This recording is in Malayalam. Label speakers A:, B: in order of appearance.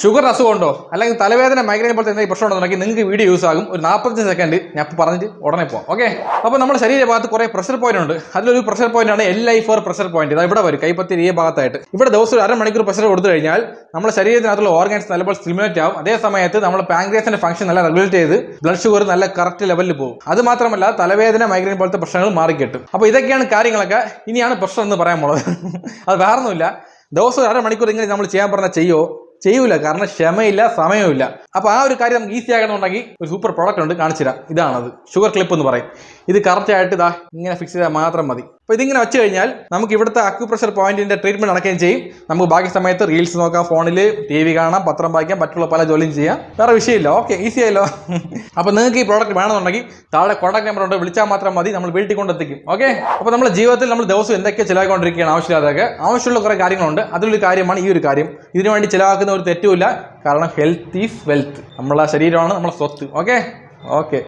A: ഷുഗർ അസുഖമുണ്ടോ അല്ലെങ്കിൽ തലവേദന മൈഗ്രൈൻ പോലത്തെ എന്തെങ്കിലും പ്രശ്നം ഉണ്ടെന്നുണ്ടെങ്കിൽ നിങ്ങൾക്ക് വീഡിയോ യൂസ് ആകും. ഒരു 45 സെക്കൻഡ് ഞാൻ പറഞ്ഞിട്ട് ഉടനെ പോകാം. ഓക്കെ, അപ്പോൾ നമ്മുടെ ശരീരഭാഗത്ത് കുറേ പ്രഷർ പോയിന്റ് ഉണ്ട്. അതിലൊരു പ്രഷർ പോയിന്റ് ആണ് L4 പ്രഷർ പോയിന്റ്. അത് ഇവിടെ വരും, കൈപ്പത്തി ഈ ഭാഗത്തായിട്ട്. ഇവിടെ ദിവസം ഒരു അരമണിക്കൂർ പ്രഷർ കൊടുത്തു കഴിഞ്ഞാൽ നമ്മുടെ ശരീരത്തിനകത്തുള്ള ഓർഗൻസ് നല്ലപോലെ സ്റ്റിമുലേറ്റ് ആവും. അതേ സമയത്ത് നമ്മുടെ പാങ്ക്രിയാസിന്റെ ഫംഗ്ഷൻ നല്ല റെഗുലേറ്റ് ചെയ്ത് ബ്ലഡ് ഷുഗർ നല്ല കറക്റ്റ് ലെവലിൽ പോകും. അത് മാത്രമല്ല തലവേദന മൈഗ്രൈൻ പോലത്തെ പ്രശ്നങ്ങൾ മാറിക്കിട്ടും. അപ്പോൾ ഇതൊക്കെയാണ് കാര്യങ്ങളൊക്കെ. ഇനിയാണ് പ്രശ്നം എന്ന് പറയാൻ പോണത്. അത് വേറൊന്നുമില്ല. ദിവസം ഒരു അരമണിക്കൂർ ഇങ്ങനെ നമ്മൾ ചെയ്യാൻ പറഞ്ഞാൽ ചെയ്യൂല. കാരണം ക്ഷമയില്ല, സമയമില്ല. അപ്പോൾ ആ ഒരു കാര്യം നമുക്ക് ഈസി ആകണമെന്നുണ്ടെങ്കിൽ ഒരു സൂപ്പർ പ്രോഡക്റ്റ് ഉണ്ട്, കാണിച്ചു തരാം. ഇതാണത്, ഷുഗർ ക്ലിപ്പ് എന്ന് പറയും. ഇത് കറക്റ്റ് ആയിട്ട് ഇതാ ഇങ്ങനെ ഫിക്സ് ചെയ്താൽ മാത്രം മതി. അപ്പോൾ ഇതിങ്ങനെ വെച്ച് കഴിഞ്ഞാൽ നമുക്ക് ഇവിടുത്തെ അക്യുപ്രഷർ പോയിന്റിന്റെ ട്രീറ്റ്മെന്റ് നടക്കുകയും ചെയ്യും. നമുക്ക് ബാക്കി സമയത്ത് റീൽസ് നോക്കാം, ഫോണിൽ TV കാണാം, പത്രം വായിക്കാം, മറ്റുള്ള പല ജോലിയും ചെയ്യാം. വേറെ വിഷയമില്ല. ഓക്കെ, ഈസി ആയല്ലോ. അപ്പോൾ നിങ്ങൾക്ക് ഈ പ്രോഡക്റ്റ് വേണമെന്നുണ്ടെങ്കിൽ താഴെ കോൺടാക്ട് നമ്പർ ഉണ്ട്, വിളിച്ചാൽ മാത്രം മതി, നമ്മൾ വീട്ടിൽ കൊണ്ടെത്തിക്കും. ഓക്കെ, അപ്പോൾ നമ്മുടെ ജീവിതത്തിൽ നമ്മൾ ദിവസം എന്തൊക്കെ ചിലവാക്കിക്കൊണ്ടിരിക്കുകയാണ് ആവശ്യമില്ലാതൊക്കെ. ആവശ്യമുള്ള കുറേ കാര്യങ്ങളുണ്ട്. അതിലൊരു കാര്യമാണ് ഈ ഒരു കാര്യം. ഇതിനു വേണ്ടി ചിലവാക്കുന്ന ഒരു തെറ്റുമില്ല. കാരണം ഹെൽത്ത് ഈസ് വെൽത്ത്. നമ്മളെ ശരീരമാണ് നമ്മളെ സ്വത്ത്. ഓക്കെ.